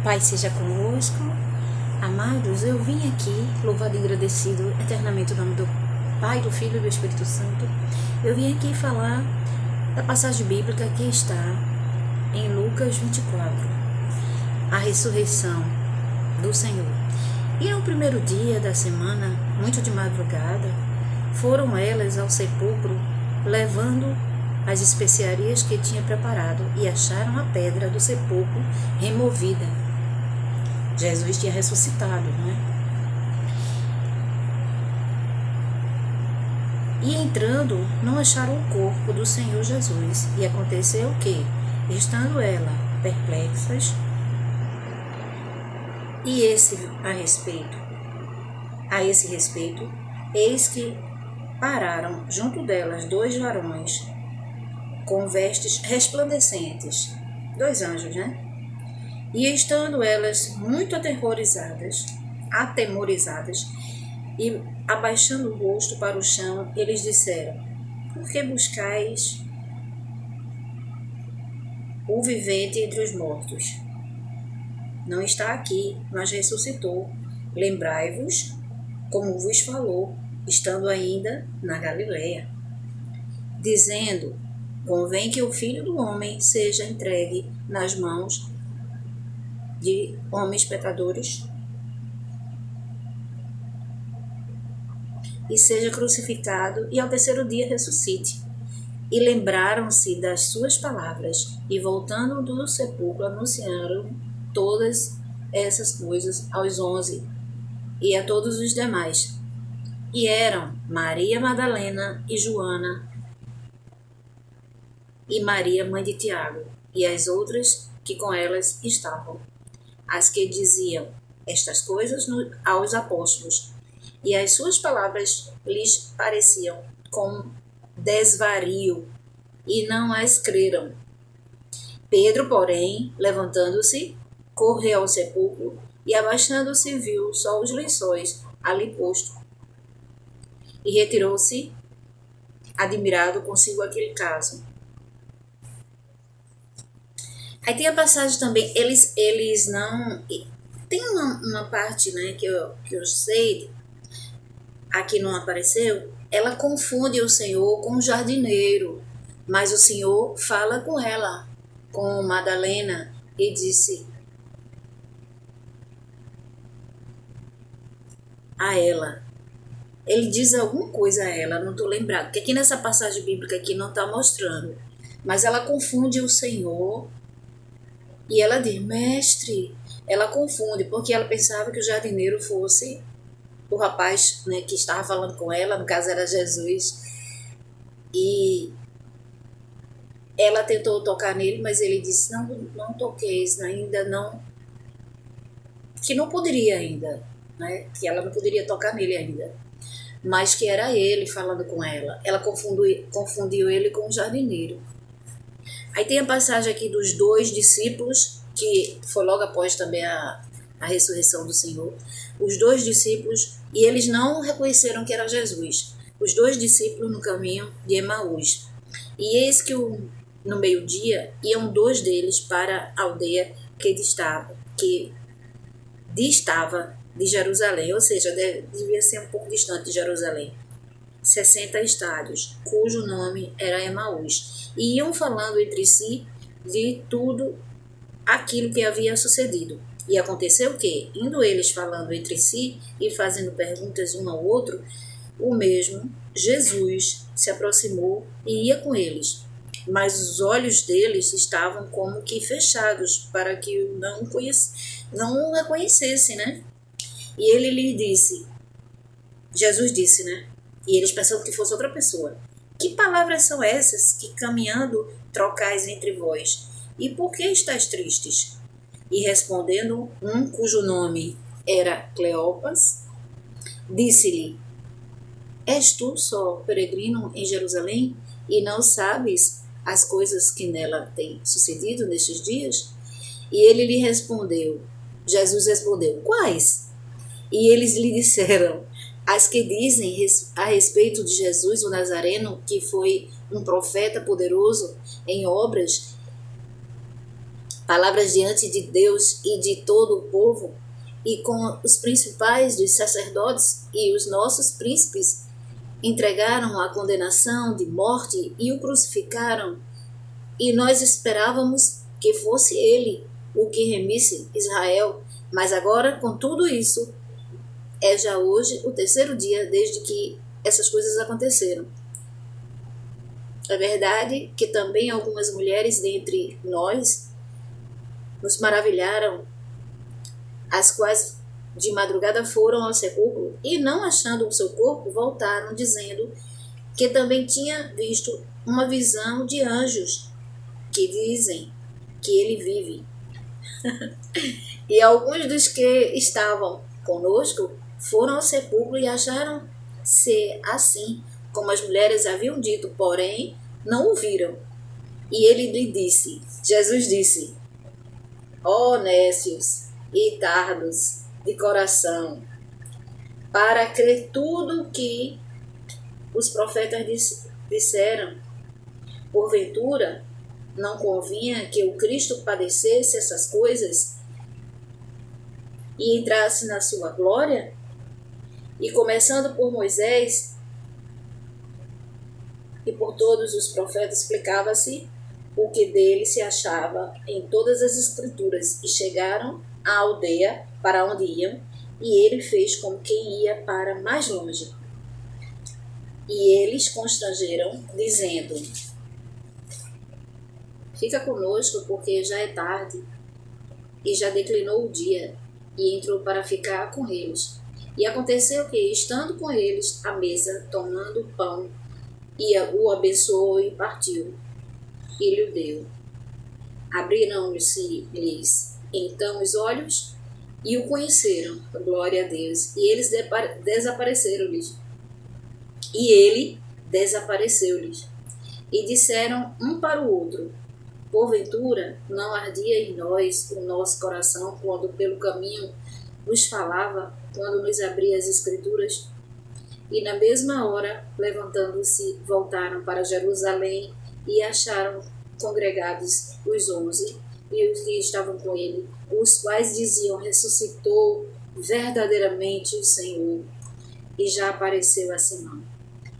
Pai seja convosco. Amados, eu vim aqui, louvado e agradecido eternamente o nome do Pai, do Filho e do Espírito Santo. Eu vim aqui falar da passagem bíblica que está em Lucas 24, a ressurreição do Senhor. E no primeiro dia da semana, muito de madrugada, foram elas ao sepulcro, levando as especiarias que tinha preparado, e acharam a pedra do sepulcro removida. Jesus tinha ressuscitado, né? E entrando, não acharam o corpo do Senhor Jesus. E aconteceu que, estando ela perplexas, e a esse respeito, eis que pararam junto delas 2 varões com vestes resplandecentes, 2 anjos, né? E estando elas muito atemorizadas, e abaixando o rosto para o chão, eles disseram: por que buscais o vivente entre os mortos? Não está aqui, mas ressuscitou. Lembrai-vos como vos falou, estando ainda na Galileia, dizendo: convém que o Filho do Homem seja entregue nas mãos de homens pecadores e seja crucificado, e ao 3º dia ressuscite. E lembraram-se das suas palavras, e voltando do sepulcro anunciaram todas essas coisas aos 11 e a todos os demais. E eram Maria Madalena e Joana e Maria, mãe de Tiago, e as outras que com elas estavam, as que diziam estas coisas aos apóstolos, e as suas palavras lhes pareciam com desvario, e não as creram. Pedro, porém, levantando-se, correu ao sepulcro, e abaixando-se viu só os lençóis ali postos, e retirou-se, admirado consigo aquele caso. Aí tem a passagem também, eles não... Tem uma parte, né, que eu sei, aqui não apareceu, ela confunde o Senhor com o jardineiro, mas o Senhor fala com ela, com Madalena, e disse a ela, ele diz alguma coisa a ela, não estou lembrado, porque aqui nessa passagem bíblica aqui não está mostrando, mas ela confunde o Senhor. E ela diz, mestre, ela confunde, porque ela pensava que o jardineiro fosse o rapaz, né, que estava falando com ela, no caso era Jesus. E ela tentou tocar nele, mas ele disse, não toqueis, ainda não, que não poderia ainda, né, que ela não poderia tocar nele ainda, mas que era ele falando com ela. Ela confundiu ele com o jardineiro. Aí tem a passagem aqui dos 2 discípulos, que foi logo após também a ressurreição do Senhor. Os 2 discípulos, e eles não reconheceram que era Jesus. Os 2 discípulos no caminho de Emaús. E eis que no meio-dia iam 2 deles para a aldeia que distava de Jerusalém, ou seja, devia ser um pouco distante de Jerusalém. 60 estádios, cujo nome era Emaús. E iam falando entre si de tudo aquilo que havia sucedido. E aconteceu que, indo eles falando entre si e fazendo perguntas um ao outro, o mesmo Jesus se aproximou e ia com eles. Mas os olhos deles estavam como que fechados, para que o não o reconhecessem, né? E ele lhe disse, Jesus disse, né? E eles pensando que fosse outra pessoa. Que palavras são essas que caminhando trocais entre vós? E por que estáis tristes? E respondendo um cujo nome era Cleopas, disse-lhe, és tu só peregrino em Jerusalém e não sabes as coisas que nela têm sucedido nestes dias? E ele lhe respondeu, Jesus respondeu, quais? E eles lhe disseram, as que dizem a respeito de Jesus o Nazareno, que foi um profeta poderoso em obras palavras diante de Deus e de todo o povo, e com os principais dos sacerdotes e os nossos príncipes, entregaram a condenação de morte e o crucificaram, e nós esperávamos que fosse ele o que remisse Israel, mas agora, com tudo isso, é já hoje o terceiro dia desde que essas coisas aconteceram. É verdade que também algumas mulheres dentre nós nos maravilharam, as quais de madrugada foram ao sepulcro e, não achando o seu corpo, voltaram, dizendo que também tinha visto uma visão de anjos que dizem que ele vive. E alguns dos que estavam conosco foram ao sepulcro e acharam ser assim como as mulheres haviam dito, porém não o viram. E ele lhe disse, Jesus disse: ó nécios e tardos de coração, para crer tudo que os profetas disseram. Porventura, não convinha que o Cristo padecesse essas coisas e entrasse na sua glória? E começando por Moisés e por todos os profetas, explicava-se o que dele se achava em todas as escrituras, e chegaram à aldeia para onde iam, e ele fez como quem ia para mais longe. E eles constrangeram, dizendo: fica conosco, porque já é tarde, e já declinou o dia. E entrou para ficar com eles. E aconteceu que, estando com eles à mesa, tomando o pão, o abençoou e partiu, e lhe deu. Abriram-se-lhes então os olhos, e o conheceram, glória a Deus, e eles desapareceram-lhes. E ele desapareceu-lhes. E disseram um para o outro: porventura não ardia em nós o nosso coração quando pelo caminho nos falava, quando nos abria as escrituras? E na mesma hora, levantando-se, voltaram para Jerusalém e acharam congregados os 11 e os que estavam com ele, os quais diziam: ressuscitou verdadeiramente o Senhor, e já apareceu a Simão.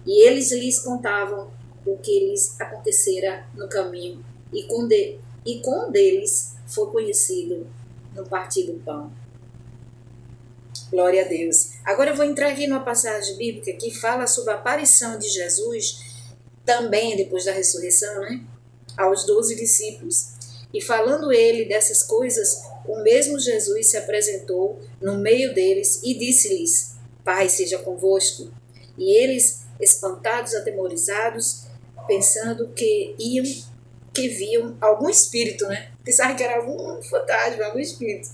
E eles lhes contavam o que lhes acontecera no caminho, e com deles foi conhecido no partir do pão. Glória a Deus. Agora eu vou entrar aqui numa passagem bíblica que fala sobre a aparição de Jesus, também depois da ressurreição, né, aos 12 discípulos. E falando ele dessas coisas, o mesmo Jesus se apresentou no meio deles e disse-lhes: Paz seja convosco. E eles, espantados, atemorizados, pensando que viam algum espírito, né? Pensavam que era algum fantasma, algum espírito.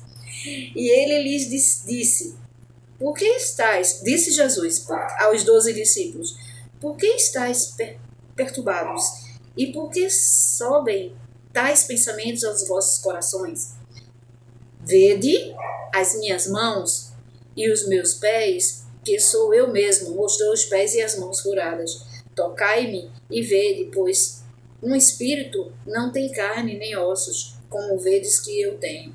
E ele lhes disse: por que estáis, disse Jesus aos 12 discípulos, por que estáis perturbados? E por que sobem tais pensamentos aos vossos corações? Vede as minhas mãos e os meus pés, que sou eu mesmo. Mostrou os pés e as mãos furadas. Tocai-me e vede, pois um espírito não tem carne nem ossos, como vedes que eu tenho.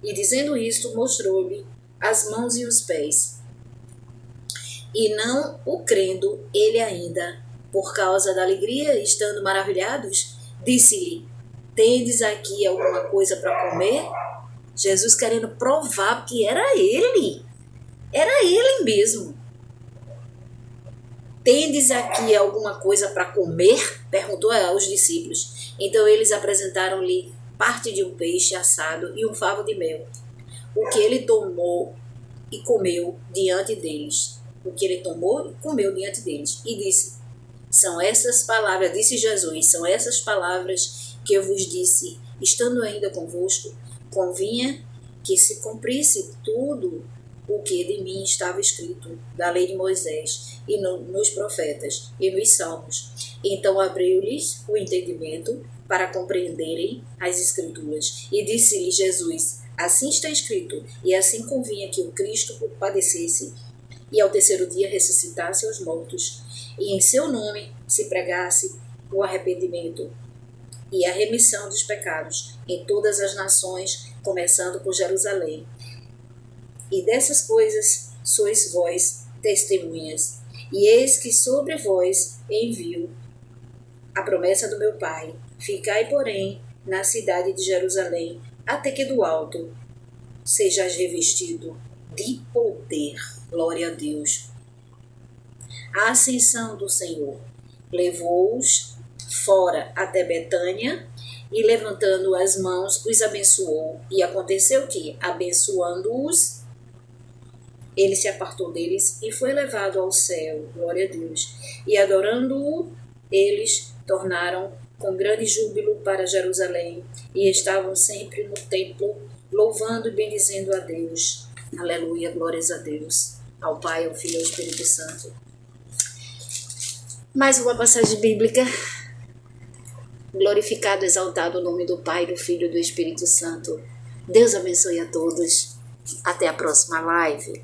E dizendo isto, mostrou-lhe as mãos e os pés. E não o crendo ele ainda, por causa da alegria, estando maravilhados, disse-lhe: tendes aqui alguma coisa para comer? Jesus querendo provar que era ele mesmo. Tendes aqui alguma coisa para comer? Perguntou aos discípulos. Então eles apresentaram-lhe parte de um peixe assado e um favo de mel, o que ele tomou e comeu diante deles. E disse: são essas palavras, disse Jesus, são essas palavras que eu vos disse, estando ainda convosco, convinha que se cumprisse tudo o que de mim estava escrito da lei de Moisés e nos profetas e nos salmos. Então abriu-lhes o entendimento para compreenderem as escrituras. E disse-lhe Jesus: assim está escrito, e assim convinha que o Cristo padecesse e ao terceiro dia ressuscitasse aos mortos, e em seu nome se pregasse o arrependimento e a remissão dos pecados em todas as nações, começando por Jerusalém. E dessas coisas sois vós testemunhas. E eis que sobre vós envio a promessa do meu Pai. Ficai, porém, na cidade de Jerusalém, até que do alto sejais revestido de poder. Glória a Deus. A ascensão do Senhor levou-os fora até Betânia e, levantando as mãos, os abençoou. E aconteceu que, abençoando-os, ele se apartou deles e foi levado ao céu. Glória a Deus. E adorando-o, eles tornaram com grande júbilo para Jerusalém e estavam sempre no templo, louvando e bendizendo a Deus. Aleluia, glórias a Deus. Ao Pai, ao Filho e ao Espírito Santo. Mais uma passagem bíblica. Glorificado, exaltado o nome do Pai, do Filho e do Espírito Santo. Deus abençoe a todos. Até a próxima live.